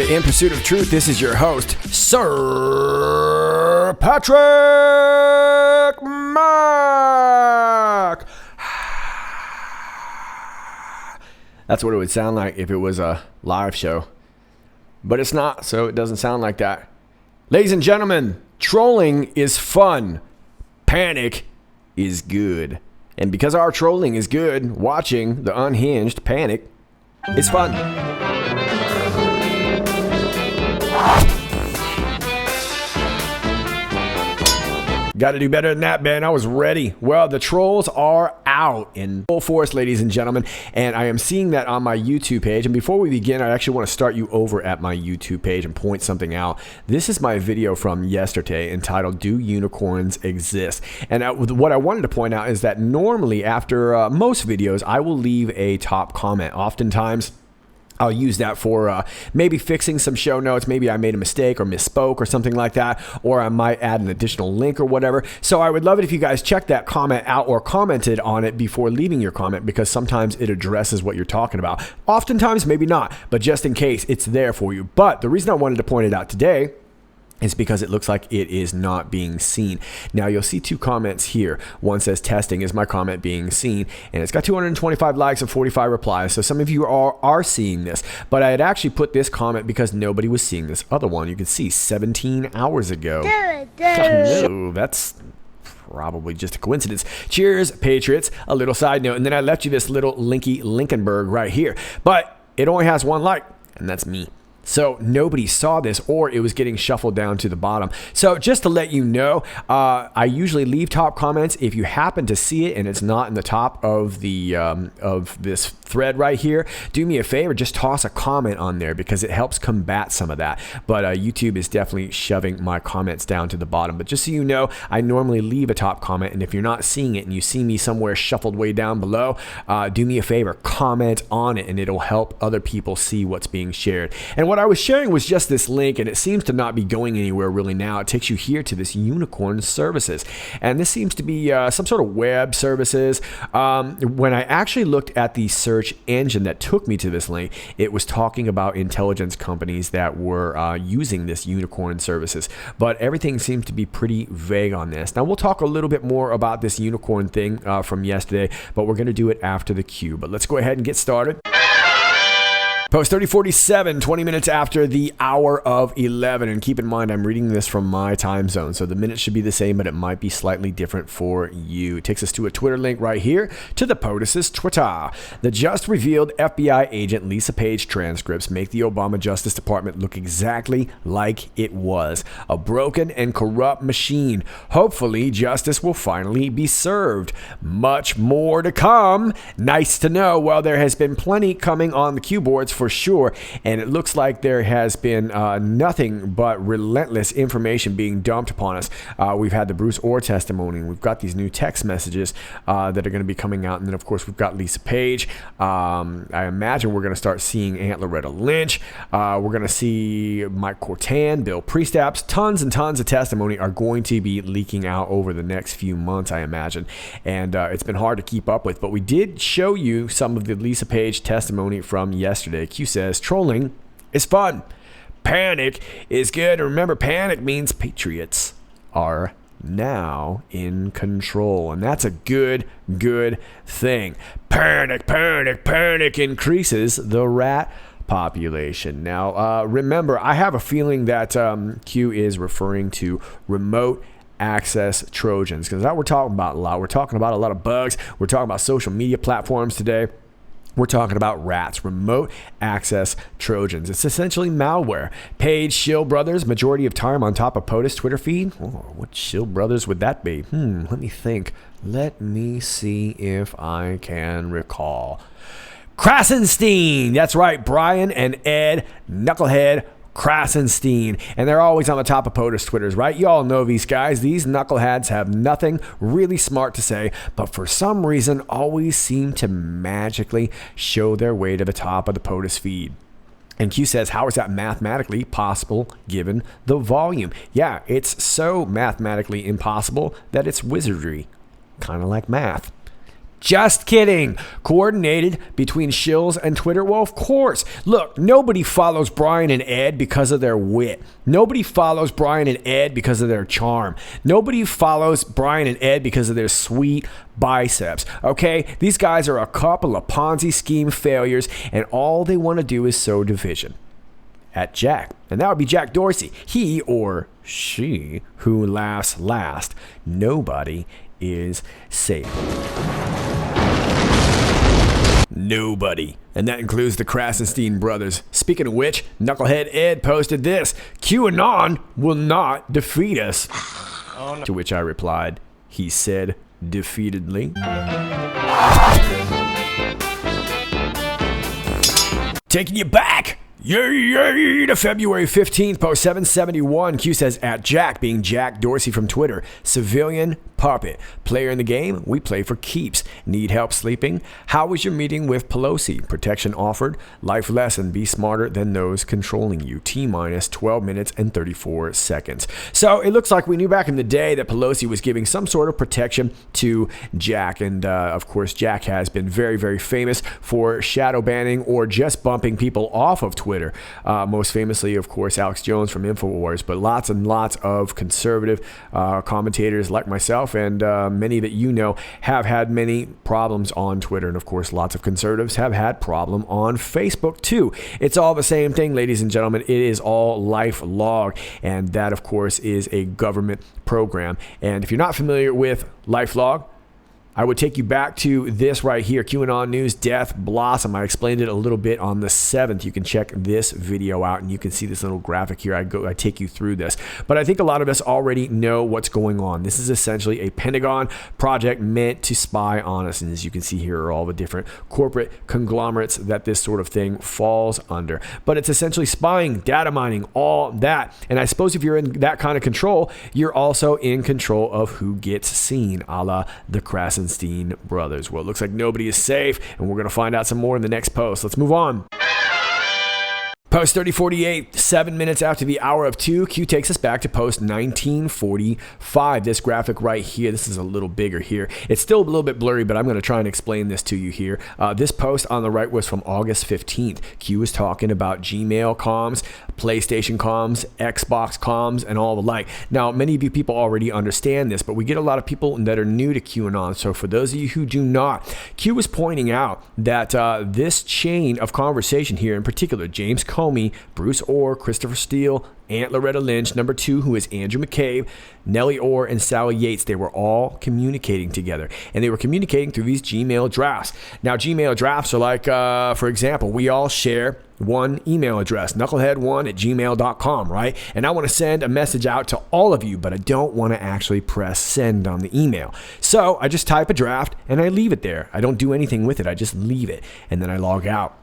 to In Pursuit of Truth. This is your host, Sir Patrick Mark. That's what it would sound like if it was a live show. But it's not, so it doesn't sound like that. Ladies and gentlemen, trolling is fun. Panic is good. And because our trolling is good, watching the unhinged panic is fun. Got to do better than that, man. I was ready. Well, the trolls are out in full force, ladies and gentlemen, and I am seeing that on my YouTube page. And before we begin, I actually want to start you over at my YouTube page and point something out. This is my video from yesterday entitled, Do Unicorns Exist? And what I wanted to point out is that normally after most videos, I will leave a top comment. Oftentimes, I'll use that for maybe fixing some show notes. Maybe I made a mistake or misspoke or something like that, or I might add an additional link or whatever. So I would love it if you guys checked that comment out or commented on it before leaving your comment, because sometimes it addresses what you're talking about. Oftentimes, maybe not, but just in case, it's there for you. But the reason I wanted to point it out today is because it looks like it is not being seen. Now you'll see two comments here. One says testing, is my comment being seen? And it's got 225 likes and 45 replies. So some of you are seeing this, but I had actually put this comment because nobody was seeing this other one. You can see 17 hours ago. No, that's probably just a coincidence. Cheers, Patriots. A little side note, and then I left you this little linky Lincolnberg right here, but it only has one like, and that's me. So nobody saw this, or it was getting shuffled down to the bottom. So just to let you know, I usually leave top comments. If you happen to see it and it's not in the top of the of this thread right here, do me a favor, just toss a comment on there, because it helps combat some of that. But YouTube is definitely shoving my comments down to the bottom. But just so you know, I normally leave a top comment, and if you're not seeing it and you see me somewhere shuffled way down below, do me a favor, comment on it, and it'll help other people see what's being shared. And what I was sharing was just this link, and it seems to not be going anywhere really now. It takes you here to this Unicorn Services, and this seems to be some sort of web services. When I actually looked at the search engine that took me to this link, it was talking about intelligence companies that were using this Unicorn Services, but everything seems to be pretty vague on this. Now we'll talk a little bit more about this unicorn thing from yesterday, but we're going to do it after the cue. But let's go ahead and get started. Post 3047, 20 minutes after the hour of 11. And keep in mind, I'm reading this from my time zone, so the minutes should be the same, but it might be slightly different for you. It takes us to a Twitter link right here to the POTUS's Twitter. The just revealed FBI agent Lisa Page transcripts make the Obama Justice Department look exactly like it was, a broken and corrupt machine. Hopefully, justice will finally be served. Much more to come. Nice to know. Well, there has been plenty coming on the cue boards for sure, and it looks like there has been nothing but relentless information being dumped upon us. We've had the Bruce Orr testimony, we've got these new text messages that are going to be coming out, and then of course we've got Lisa Page. I imagine we're going to start seeing Aunt Loretta Lynch. We're going to see Mike Cortan, Bill Priestapps. Tons and tons of testimony are going to be leaking out over the next few months, I imagine, and it's been hard to keep up with, but we did show you some of the Lisa Page testimony from yesterday. Q says, trolling is fun. Panic is good. And remember, panic means patriots are now in control. And that's a good thing. Panic increases the rat population. Now, remember, I have a feeling that Q is referring to remote access Trojans, because that we're talking about a lot. We're talking about a lot of bugs. We're talking about social media platforms today. We're talking about rats, remote access Trojans. It's essentially malware. Page Shill Brothers, majority of time on top of POTUS Twitter feed. Oh, what Shill Brothers would that be? Let me think. Let me see if I can recall. Krasenstein. That's right, Brian and Ed Knucklehead Krasenstein, and they're always on the top of POTUS Twitters, right? You all know these guys. These knuckleheads have nothing really smart to say, but for some reason always seem to magically show their way to the top of the POTUS feed. And Q says, how is that mathematically possible given the volume? Yeah, it's so mathematically impossible that it's wizardry, kind of like math. Just kidding. Coordinated between shills and Twitter? Well, of course. Look, nobody follows Brian and Ed because of their wit. Nobody follows Brian and Ed because of their charm. Nobody follows Brian and Ed because of their sweet biceps. Okay? These guys are a couple of Ponzi scheme failures, and all they want to do is sow division. At Jack. And that would be Jack Dorsey. He or she who laughs last. Nobody is safe. Nobody. And that includes the Krasenstein brothers. Speaking of which, Knucklehead Ed posted this: QAnon will not defeat us. Oh, no. To which I replied, he said defeatedly. Taking you back. Yay, to February 15th, post 771. Q says, at Jack, being Jack Dorsey from Twitter. Civilian puppet. Player in the game, we play for keeps. Need help sleeping? How was your meeting with Pelosi? Protection offered? Life lesson, be smarter than those controlling you. T-minus 12 minutes and 34 seconds. So it looks like we knew back in the day that Pelosi was giving some sort of protection to Jack. And of course, Jack has been very, very famous for shadow banning or just bumping people off of Twitter. Most famously, of course, Alex Jones from InfoWars, but lots and lots of conservative commentators like myself and many that you know have had many problems on Twitter. And of course, lots of conservatives have had problem on Facebook too. It's all the same thing, ladies and gentlemen. It is all LifeLog, and that of course is a government program. And if you're not familiar with LifeLog, I would take you back to this right here, QAnon News, Death Blossom. I explained it a little bit on the 7th. You can check this video out, and you can see this little graphic here. I take you through this. But I think a lot of us already know what's going on. This is essentially a Pentagon project meant to spy on us. And as you can see here are all the different corporate conglomerates that this sort of thing falls under. But it's essentially spying, data mining, all that. And I suppose if you're in that kind of control, you're also in control of who gets seen, a la the Krasenstein brothers. Well, it looks like nobody is safe, and we're going to find out some more in the next post. Let's move on. Post 3048, 7 minutes after the hour of 2, Q takes us back to post 1945. This graphic right here, this is a little bigger here. It's still a little bit blurry, but I'm going to try and explain this to you here. This post on the right was from August 15th. Q was talking about Gmail comms, PlayStation comms, Xbox comms, and all the like. Now, many of you people already understand this, but we get a lot of people that are new to QAnon. So for those of you who do not, Q was pointing out that this chain of conversation here, in particular, James Comey, Bruce Orr, Christopher Steele, Aunt Loretta Lynch, number 2, who is Andrew McCabe, Nellie Orr, and Sally Yates, they were all communicating together. And they were communicating through these Gmail drafts. Now, Gmail drafts are like, for example, we all share one email address, knucklehead1@gmail.com, right? And I want to send a message out to all of you, but I don't want to actually press send on the email. So I just type a draft and I leave it there. I don't do anything with it. I just leave it and then I log out.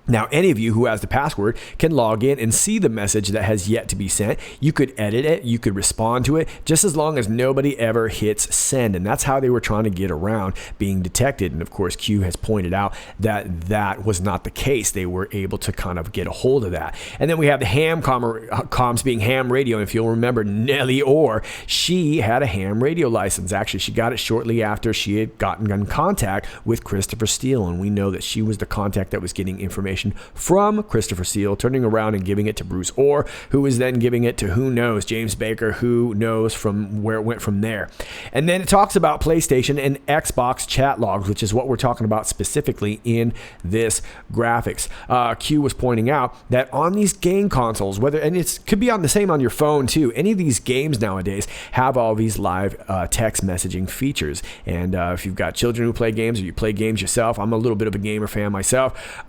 Now, any of you who has the password can log in and see the message that has yet to be sent. You could edit it, you could respond to it, just as long as nobody ever hits send. And that's how they were trying to get around being detected. And of course, Q has pointed out that that was not the case. They were able to kind of get a hold of that. And then we have the ham comms being ham radio. And if you'll remember, Nellie Orr, she had a ham radio license. Actually, she got it shortly after she had gotten in contact with Christopher Steele. And we know that she was the contact that was getting information from Christopher Steele, turning around and giving it to Bruce Orr, who was then giving it to who knows, James Baker, who knows from where it went from there. And then it talks about PlayStation and Xbox chat logs, which is what we're talking about specifically in this graphics. Q was pointing out that on these game consoles, and it could be on the same on your phone too, any of these games nowadays have all these live text messaging features. And if you've got children who play games or you play games yourself, I'm a little bit of a gamer fan myself,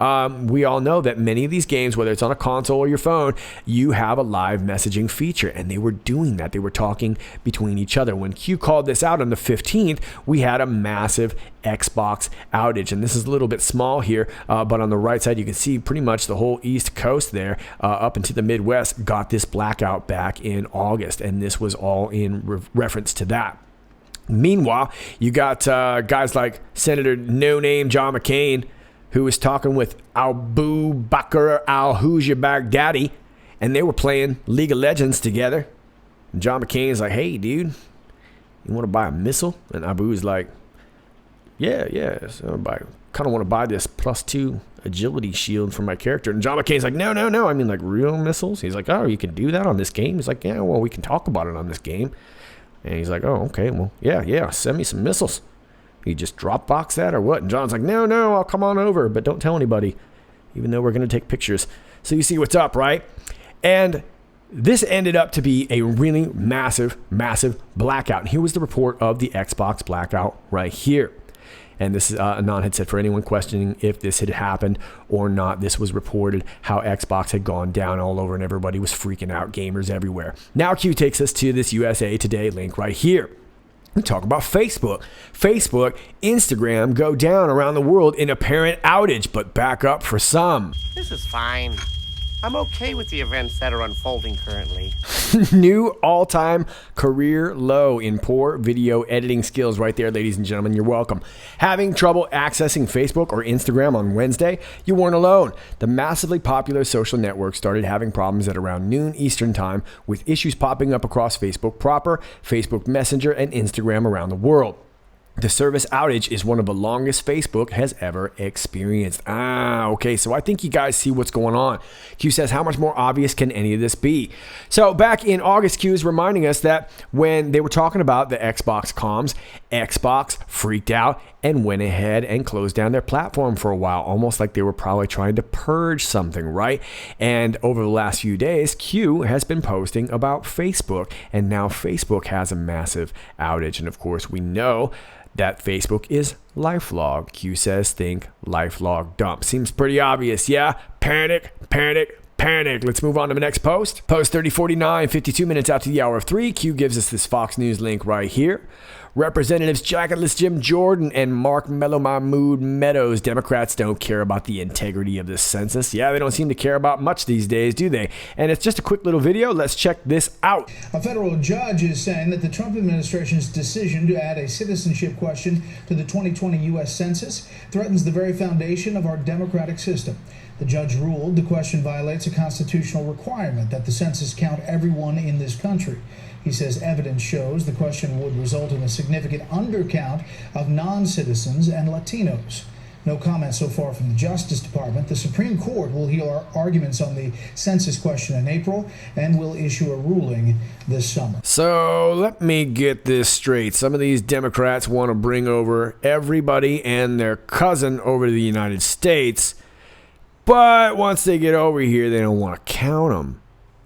we all know that many of these games, whether it's on a console or your phone, you have a live messaging feature, and they were doing that. They were talking between each other. When Q called this out on the 15th, we had a massive Xbox outage, and this is a little bit small here, but on the right side, you can see pretty much the whole East Coast there, up into the Midwest, got this blackout back in August, and this was all in reference to that. Meanwhile, you got guys like Senator No Name John McCain, who was talking with Abu Bakr al-Hujah Baghdadi, and they were playing League of Legends together. And John McCain is like, hey, dude, you want to buy a missile? And Abu's like, yeah. So I kind of want to buy this +2 agility shield for my character. And John McCain's like, no. I mean, like real missiles. He's like, oh, you can do that on this game? He's like, yeah, well, we can talk about it on this game. And he's like, oh, okay, well, yeah, send me some missiles. You just Dropbox that or what? And John's like, no, I'll come on over, but don't tell anybody, even though we're going to take pictures. So you see what's up, right? And this ended up to be a really massive blackout. And here was the report of the Xbox blackout right here. And this is, Anon had said, for anyone questioning if this had happened or not, this was reported how Xbox had gone down all over and everybody was freaking out, gamers everywhere. Now Q takes us to this USA Today link right here. We talk about Facebook. Facebook, Instagram go down around the world in apparent outage, but back up for some. This is fine. I'm okay with the events that are unfolding currently. New all-time career low in poor video editing skills right there, ladies and gentlemen. You're welcome. Having trouble accessing Facebook or Instagram on Wednesday? You weren't alone. The massively popular social network started having problems at around noon Eastern time, with issues popping up across Facebook proper, Facebook Messenger, and Instagram around the world. The service outage is one of the longest Facebook has ever experienced. Okay, so I think you guys see what's going on. Q says, how much more obvious can any of this be? So back in August, Q is reminding us that when they were talking about the Xbox comms, Xbox freaked out and went ahead and closed down their platform for a while, almost like they were probably trying to purge something, right? And over the last few days, Q has been posting about Facebook, and now Facebook has a massive outage. And of course, we know that Facebook is LifeLog. Q says, think LifeLog dump. Seems pretty obvious, yeah? Panic. Let's move on to the next post. Post 3049, 52 minutes after the hour of 3. Q gives us this Fox News link right here. Representatives Jacketless Jim Jordan and Mark Mellow Mahmood Meadows. Democrats don't care about the integrity of the census. Yeah, they don't seem to care about much these days, do they? And it's just a quick little video. Let's check this out. A federal judge is saying that the Trump administration's decision to add a citizenship question to the 2020 U.S. Census threatens the very foundation of our democratic system. The judge ruled the question violates a constitutional requirement that the census count everyone in this country. He says evidence shows the question would result in a significant undercount of non-citizens and Latinos. No comment so far from the Justice Department. The Supreme Court will hear arguments on the census question in April and will issue a ruling this summer. So let me get this straight. Some of these Democrats want to bring over everybody and their cousin over to the United States, but once they get over here, they don't want to count them.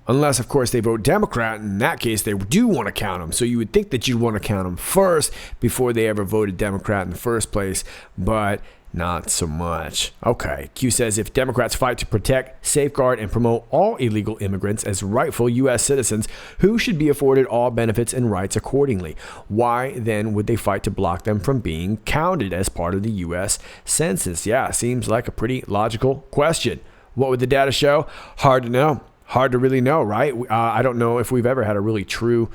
Unless, of course, they vote Democrat. In that case, they do want to count them. So you would think that you'd want to count them first before they ever voted Democrat in the first place, but not so much. Okay, Q says if Democrats fight to protect, safeguard, and promote all illegal immigrants as rightful U.S. citizens, who should be afforded all benefits and rights accordingly? Why then would they fight to block them from being counted as part of the U.S. Census? Yeah, seems like a pretty logical question. What would the data show? Hard to know. Hard to really know, right? I don't know if we've ever had a really truly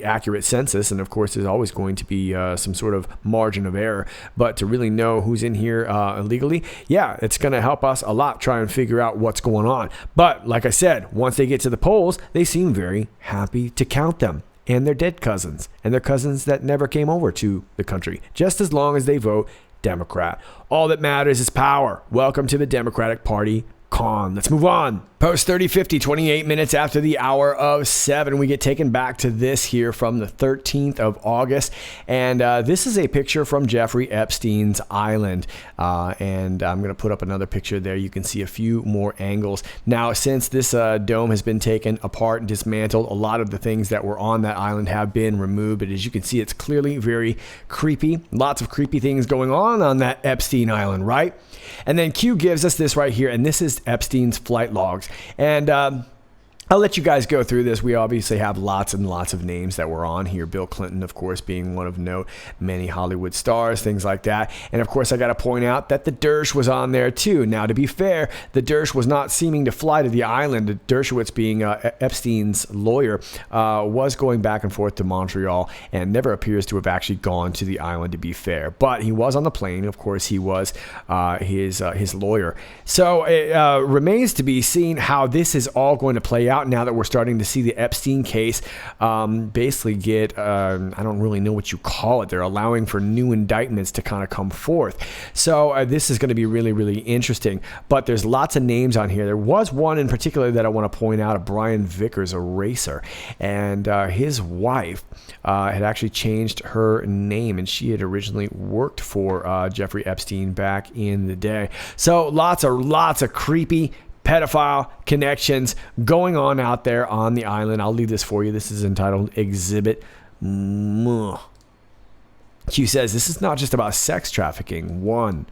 accurate census, and of course there's always going to be some sort of margin of error, but to really know who's in here illegally, yeah, it's going to help us a lot try and figure out what's going on. But like I said, once they get to the polls, they seem very happy to count them and their dead cousins and their cousins that never came over to the country, just as long as they vote Democrat. All that matters is power. Welcome to the Democratic Party. Let's move on. Post 3050, 28 minutes after the hour of 7, we get taken back to this here from the 13th of August. And this is a picture from Jeffrey Epstein's island. And I'm going to put up another picture there. You can see a few more angles. Now, since this dome has been taken apart and dismantled, a lot of the things that were on that island have been removed. But as you can see, it's clearly very creepy. Lots of creepy things going on that Epstein island, right? And then Q gives us this right here, and this is Epstein's flight logs. And I'll let you guys go through this. We obviously have lots and lots of names that were on here. Bill Clinton, of course, being one of note, many Hollywood stars, things like that. And of course, I got to point out that the Dersh was on there too. Now, to be fair, the Dersh was not seeming to fly to the island. Dershowitz, being Epstein's lawyer, was going back and forth to Montreal and never appears to have actually gone to the island, to be fair. But he was on the plane. Of course, he was his lawyer. So it remains to be seen how this is all going to play out. out now that we're starting to see the Epstein case basically get, I don't really know what you call it. They're allowing for new indictments to kind of come forth. So this is going to be really, really interesting. But there's lots of names on here. There was one in particular that I want to point out, Brian Vickers, a racer. And his wife had actually changed her name, and she had originally worked for Jeffrey Epstein back in the day. So lots of creepy pedophile connections going on out there on the island. I'll leave this for you. This is entitled Exhibit Q says, this is not just about sex trafficking. 1.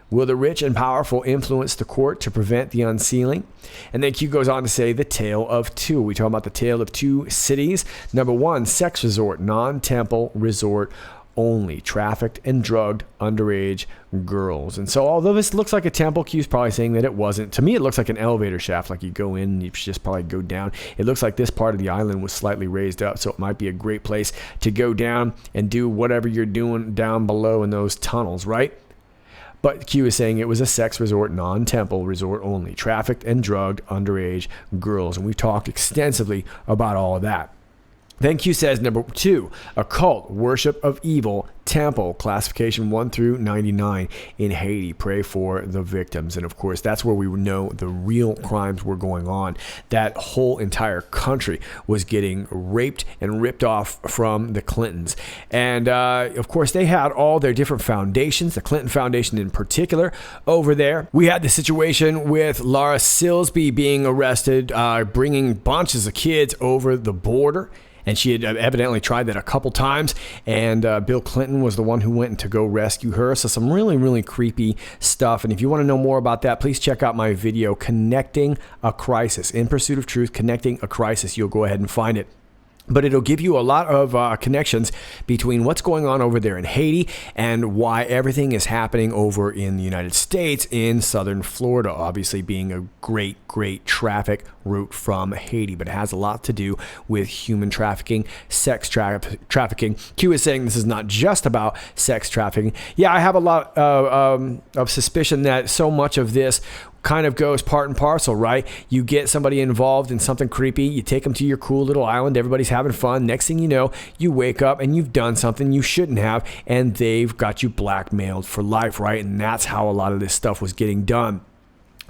Will the rich and powerful influence the court to prevent the unsealing? And then Q goes on to say the tale of 2. We talk about the tale of 2 cities. Number 1, sex resort, non-temple resort only, trafficked and drugged underage girls. And so although this looks like a temple, Q's probably saying that it wasn't. To me, it looks like an elevator shaft, like you go in and you just probably go down. It looks like this part of the island was slightly raised up, so it might be a great place to go down and do whatever you're doing down below in those tunnels, right? But Q is saying it was a sex resort, non-temple resort only, trafficked and drugged underage girls. And we've talked extensively about all of that. Then Q says, number 2, occult, worship of evil, temple, classification 1 through 99 in Haiti. Pray for the victims. And of course, that's where we know the real crimes were going on. That whole entire country was getting raped and ripped off from the Clintons. And of course, they had all their different foundations, the Clinton Foundation in particular, over there. We had the situation with Laura Silsby being arrested, bringing bunches of kids over the border. And she had evidently tried that a couple times, and Bill Clinton was the one who went to go rescue her. So some really, really creepy stuff. And if you want to know more about that, please check out my video, Connecting a Crisis, In Pursuit of Truth, Connecting a Crisis. You'll go ahead and find it. But it'll give you a lot of connections between what's going on over there in Haiti and why everything is happening over in the United States in southern Florida, obviously being a great, great traffic route from Haiti. But it has a lot to do with human trafficking, sex trafficking. Q is saying this is not just about sex trafficking. Yeah, I have a lot of suspicion that so much of this kind of goes part and parcel, right? You get somebody involved in something creepy, you take them to your cool little island, everybody's having fun. Next thing you know, you wake up and you've done something you shouldn't have, and they've got you blackmailed for life, right? And that's how a lot of this stuff was getting done.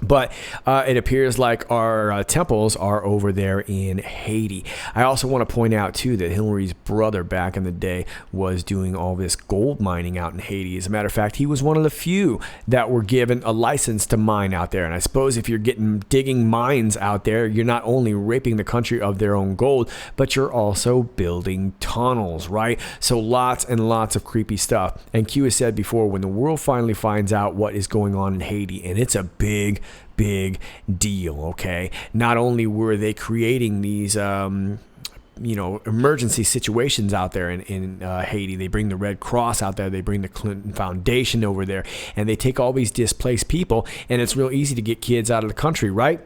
But it appears like our temples are over there in Haiti. I also want to point out, too, that Hillary's brother back in the day was doing all this gold mining out in Haiti. As a matter of fact, he was one of the few that were given a license to mine out there. And I suppose if you're digging mines out there, you're not only raping the country of their own gold, but you're also building tunnels, right? So lots and lots of creepy stuff. And Q has said before, when the world finally finds out what is going on in Haiti, and it's a big deal, okay? Not only were they creating these emergency situations out there in Haiti. They bring the Red Cross out there. They bring the Clinton Foundation over there, and they take all these displaced people, and it's real easy to get kids out of the country, right?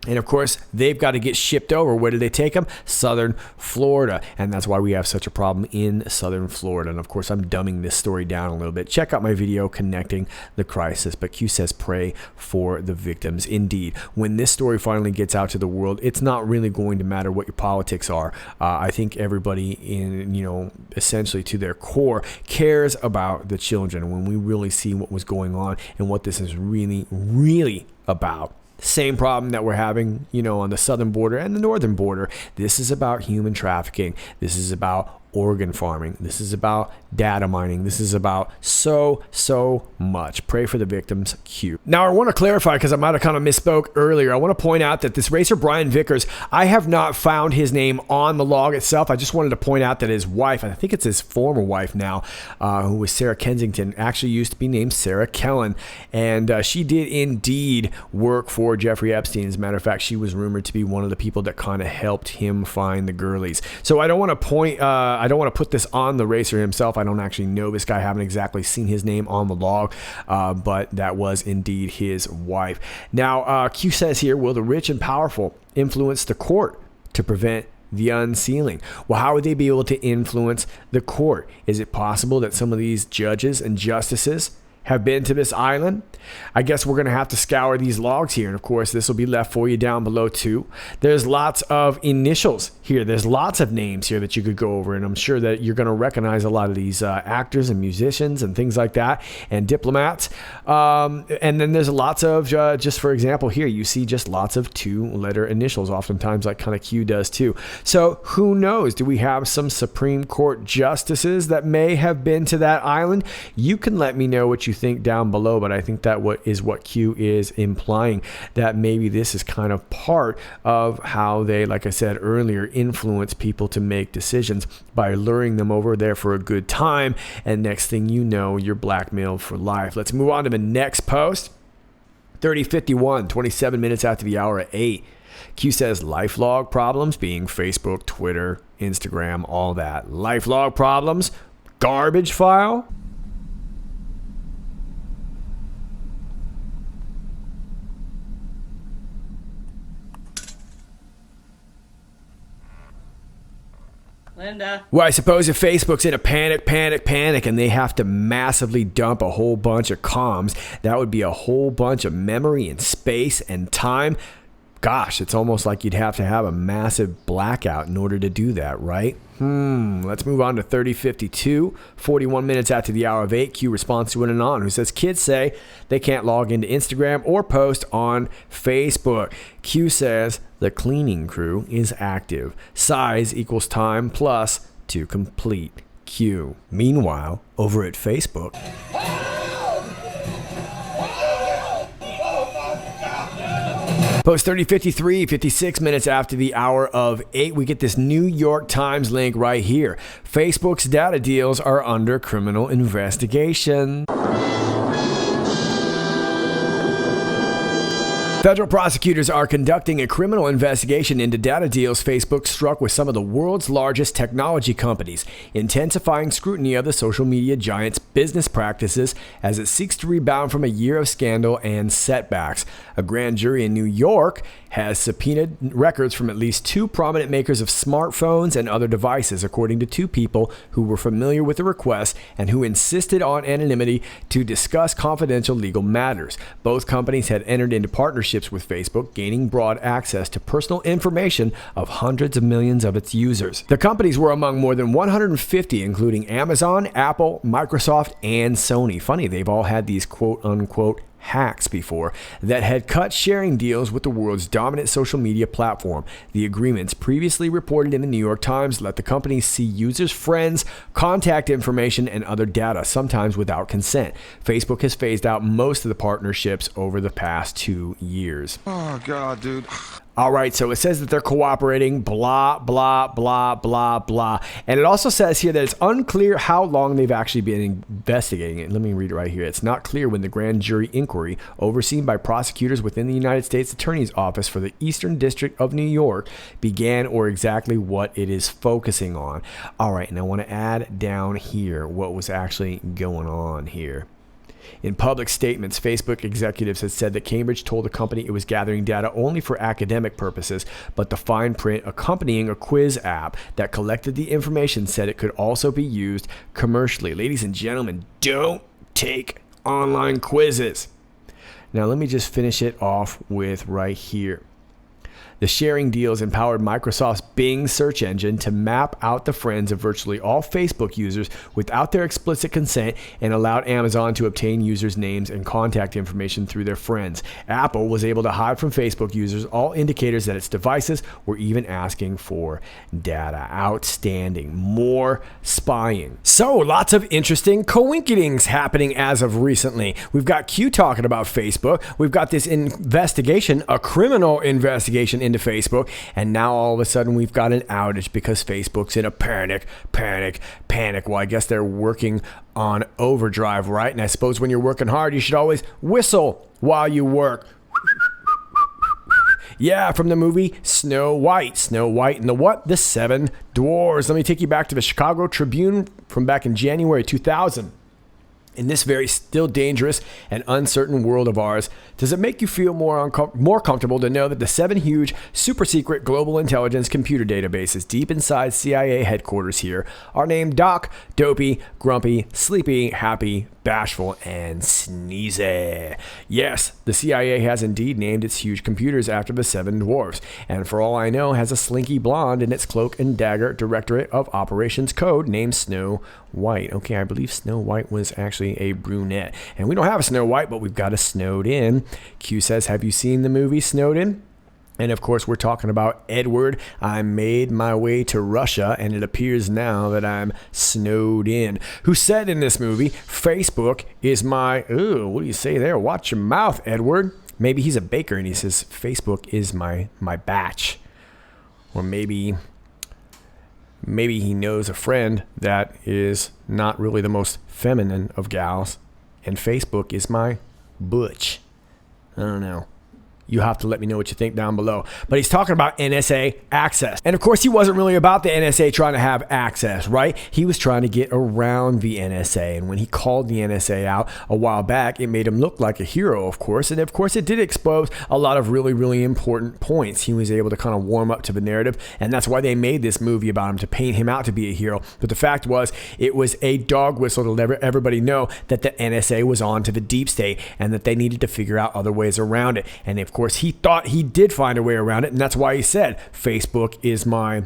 And of course, they've got to get shipped over. Where do they take them? Southern Florida. And that's why we have such a problem in Southern Florida. And of course, I'm dumbing this story down a little bit. Check out my video, Connecting the Crisis. But Q says, pray for the victims. Indeed, when this story finally gets out to the world, it's not really going to matter what your politics are. I think everybody essentially to their core cares about the children. When we really see what was going on and what this is really, really about. Same problem that we're having, on the southern border and the northern border. This is about human trafficking. This is about organ farming. This is about data mining. This is about so much. Pray for the victims, Q. Now, I want to clarify, because I might have kind of misspoke earlier. I want to point out that this racer, Brian Vickers, I have not found his name on the log itself. I just wanted to point out that his wife, I think it's his former wife now, who was Sarah Kensington, actually used to be named Sarah Kellen. And she did indeed work for Jeffrey Epstein. As a matter of fact, she was rumored to be one of the people that kind of helped him find the girlies. So I don't want to put this on the racer himself. I don't actually know this guy. I haven't exactly seen his name on the log, but that was indeed his wife. Now, Q says here, will the rich and powerful influence the court to prevent the unsealing? Well, how would they be able to influence the court? Is it possible that some of these judges and justices have been to this island? I guess we're going to have to scour these logs here. And of course, this will be left for you down below too. There's lots of initials here. There's lots of names here that you could go over. And I'm sure that you're going to recognize a lot of these actors and musicians and things like that, and diplomats. And then there's lots of, just for example, here you see just lots of 2-letter initials, oftentimes like kind of Q does too. So who knows? Do we have some Supreme Court justices that may have been to that island? You can let me know what you think down below, but I think that what Q is implying, that maybe this is kind of part of how they, like I said earlier, influence people to make decisions by luring them over there for a good time, and next thing you know, you're blackmailed for life. Let's move on to the next post. 30:51, 27 minutes after the hour at 8. Q says lifelog problems, being Facebook, Twitter, Instagram, all that. Lifelog problems, garbage file. Linda. Well, I suppose if Facebook's in a panic, and they have to massively dump a whole bunch of comms, that would be a whole bunch of memory and space and time. Gosh, it's almost like you'd have to have a massive blackout in order to do that, right? Let's move on to 30:52, 41 minutes after the hour of 8. Q responds to an Anon who says kids say they can't log into Instagram or post on Facebook. Q says the cleaning crew is active. Size equals time plus to complete. Q. Meanwhile, over at Facebook. Post 30:53, 56 minutes after the hour of 8, we get this New York Times link right here. Facebook's data deals are under criminal investigation. Federal prosecutors are conducting a criminal investigation into data deals Facebook struck with some of the world's largest technology companies, intensifying scrutiny of the social media giant's business practices as it seeks to rebound from a year of scandal and setbacks. A grand jury in New York has subpoenaed records from at least 2 prominent makers of smartphones and other devices, according to 2 people who were familiar with the request and who insisted on anonymity to discuss confidential legal matters. Both companies had entered into partnerships with Facebook, gaining broad access to personal information of hundreds of millions of its users. The companies were among more than 150, including Amazon, Apple, Microsoft, and Sony. Funny, they've all had these quote-unquote hacks before that had cut sharing deals with the world's dominant social media platform. The agreements, previously reported in the New York Times, let the companies see users' friends, contact information, and other data, sometimes without consent. Facebook has phased out most of the partnerships over the past 2 years. Oh, God, dude. All right, so it says that they're cooperating, blah, blah, blah, blah, blah. And it also says here that it's unclear how long they've actually been investigating it. Let me read it right here. It's not clear when the grand jury inquiry, overseen by prosecutors within the United States Attorney's Office for the Eastern District of New York, began or exactly what it is focusing on. All right, and I want to add down here what was actually going on here. In public statements, Facebook executives had said that Cambridge told the company it was gathering data only for academic purposes, but the fine print accompanying a quiz app that collected the information said it could also be used commercially. Ladies and gentlemen, don't take online quizzes. Now, let me just finish it off with right here. The sharing deals empowered Microsoft's Bing search engine to map out the friends of virtually all Facebook users without their explicit consent and allowed Amazon to obtain users' names and contact information through their friends. Apple was able to hide from Facebook users all indicators that its devices were even asking for data. Outstanding. More spying. So, lots of interesting coinkydings happening as of recently. We've got Q talking about Facebook. We've got this investigation, a criminal investigation into Facebook, and now all of a sudden we've got an outage because Facebook's in a panic. Well, I guess they're working on overdrive, right? And I suppose when you're working hard, you should always whistle while you work. Yeah, from the movie Snow White and the what? The 7 Dwarves. Let me take you back to the Chicago Tribune from back in January 2000. In this very still dangerous and uncertain world of ours, does it make you feel more comfortable to know that the 7 huge, super secret global intelligence computer databases deep inside CIA headquarters here are named Doc, Dopey, Grumpy, Sleepy, Happy, bashful, and sneezy. Yes, the CIA has indeed named its huge computers after the seven dwarfs, and for all I know has a slinky blonde in its cloak and dagger Directorate of Operations code named Snow White. Okay, I believe Snow White was actually a brunette. And we don't have a Snow White, but we've got a Snowden. Q says, have you seen the movie Snowden? And of course, we're talking about Edward. I made my way to Russia, and it appears now that I'm snowed in. Who said in this movie, Facebook is my... Ooh, what do you say there? Watch your mouth, Edward. Maybe he's a baker, and he says, Facebook is my batch. Or maybe he knows a friend that is not really the most feminine of gals, and Facebook is my butch. I don't know. You have to let me know what you think down below. But he's talking about NSA access. And of course, he wasn't really about the NSA trying to have access, right? He was trying to get around the NSA. And when he called the NSA out a while back, it made him look like a hero, of course. And of course, it did expose a lot of really, really important points. He was able to kind of warm up to the narrative. And that's why they made this movie about him, to paint him out to be a hero. But the fact was, it was a dog whistle to let everybody know that the NSA was on to the deep state and that they needed to figure out other ways around it. And of course, he thought he did find a way around it, and that's why he said Facebook is my...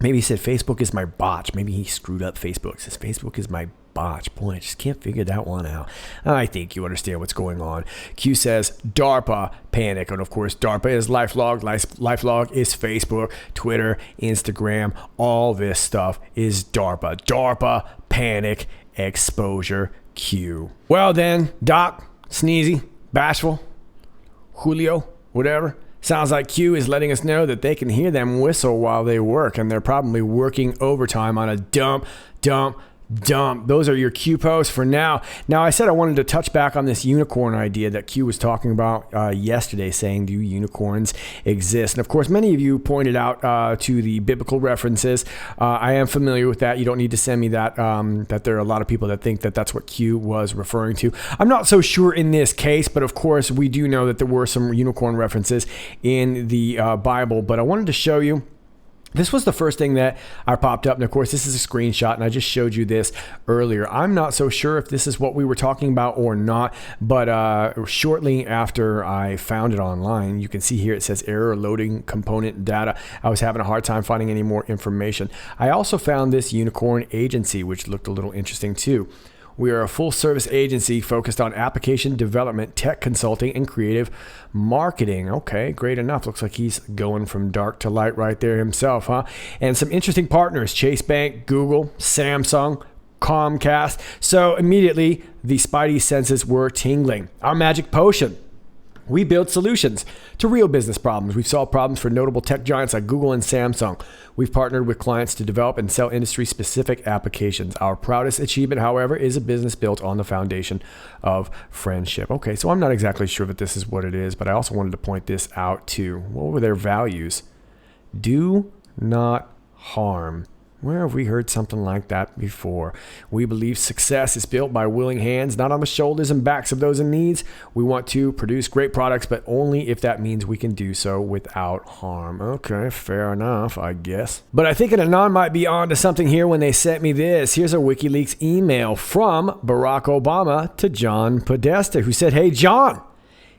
Maybe he said Facebook is my botch. Maybe he screwed up Facebook. He says Facebook is my botch. Boy, I just can't figure that one out. I think you understand what's going on. Q says DARPA panic, and of course DARPA is LifeLog. LifeLog is Facebook, Twitter, Instagram. All this stuff is DARPA. DARPA panic exposure Q. Well then, Doc, Sneezy, Bashful, Julio, whatever. Sounds like Q is letting us know that they can hear them whistle while they work, and they're probably working overtime on a dump. Those are your Q posts for now. Now, I said I wanted to touch back on this unicorn idea that Q was talking about yesterday, saying, do unicorns exist? And of course, many of you pointed out to the biblical references. I am familiar with that. You don't need to send me that, that there are a lot of people that think that that's what Q was referring to. I'm not so sure in this case, but of course, we do know that there were some unicorn references in the Bible, but I wanted to show you. This was the first thing that I popped up. And of course, this is a screenshot, and I just showed you this earlier. I'm not so sure if this is what we were talking about or not, but shortly after I found it online, you can see here it says error loading component data. I was having a hard time finding any more information. I also found this unicorn agency, which looked a little interesting too. We are a full-service agency focused on application development, tech consulting, and creative marketing. Okay, great enough. Looks like he's going from dark to light right there himself, huh? And some interesting partners, Chase Bank, Google, Samsung, Comcast. So immediately, the Spidey senses were tingling. Our magic potion. We build solutions to real business problems. We've solved problems for notable tech giants like Google and Samsung. We've partnered with clients to develop and sell industry-specific applications. Our proudest achievement, however, is a business built on the foundation of friendship. Okay, so I'm not exactly sure that this is what it is, but I also wanted to point this out too. What were their values? Do not harm. Where have we heard something like that before? We believe success is built by willing hands, not on the shoulders and backs of those in need. We want to produce great products, but only if that means we can do so without harm. Okay, fair enough, I guess. But I think an Anon might be onto something here when they sent me this. Here's a WikiLeaks email from Barack Obama to John Podesta, who said, "Hey, John,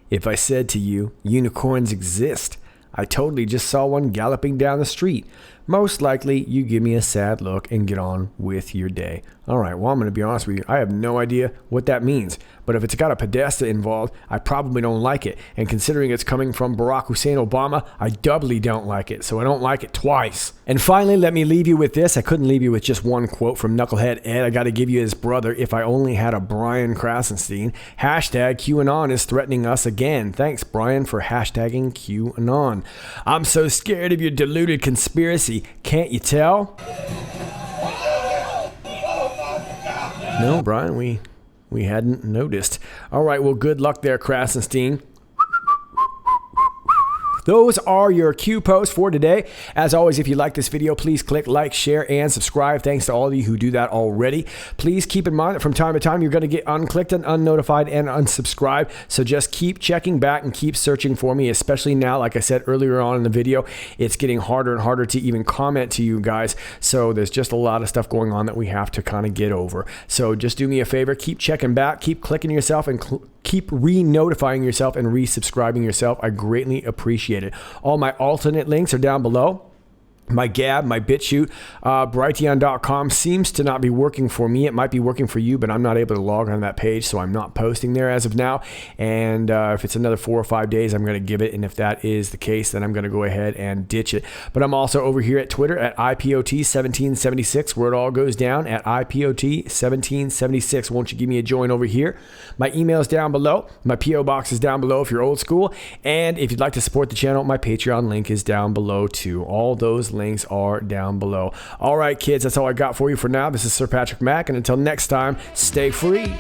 if I said to you, unicorns exist, I totally just saw one galloping down the street. Most likely, you give me a sad look and get on with your day." All right, well, I'm going to be honest with you. I have no idea what that means. But if it's got a Podesta involved, I probably don't like it. And considering it's coming from Barack Hussein Obama, I doubly don't like it. So I don't like it twice. And finally, let me leave you with this. I couldn't leave you with just one quote from Knucklehead Ed. I got to give you his brother, "If I only had a Brian Krasenstein." Hashtag QAnon is threatening us again. Thanks, Brian, for hashtagging QAnon. I'm so scared of your deluded conspiracy. Can't you tell? No, Brian, we hadn't noticed. All right, well, good luck there, Krasenstein. Those are your Q posts for today. As always, if you like this video, please click like, share, and subscribe. Thanks to all of you who do that already. Please keep in mind that from time to time, you're going to get unclicked and unnotified and unsubscribed. So just keep checking back and keep searching for me, especially now, like I said earlier on in the video, it's getting harder and harder to even comment to you guys. So there's just a lot of stuff going on that we have to kind of get over. So just do me a favor, keep checking back, keep clicking yourself, and keep re-notifying yourself and resubscribing yourself. I greatly appreciate it. All my alternate links are down below. My Gab, my BitChute, Brighteon.com seems to not be working for me. It might be working for you, but I'm not able to log on that page, so I'm not posting there as of now. And if it's another 4 or 5 days, I'm going to give it. And if that is the case, then I'm going to go ahead and ditch it. But I'm also over here at Twitter at IPOT1776, where it all goes down at IPOT1776. Won't you give me a join over here? My email is down below. My P.O. box is down below if you're old school. And if you'd like to support the channel, my Patreon link is down below too. All those links are down below. All right, kids, that's all I got for you for now. This is Sir Patrick Mack, and until next time, stay free.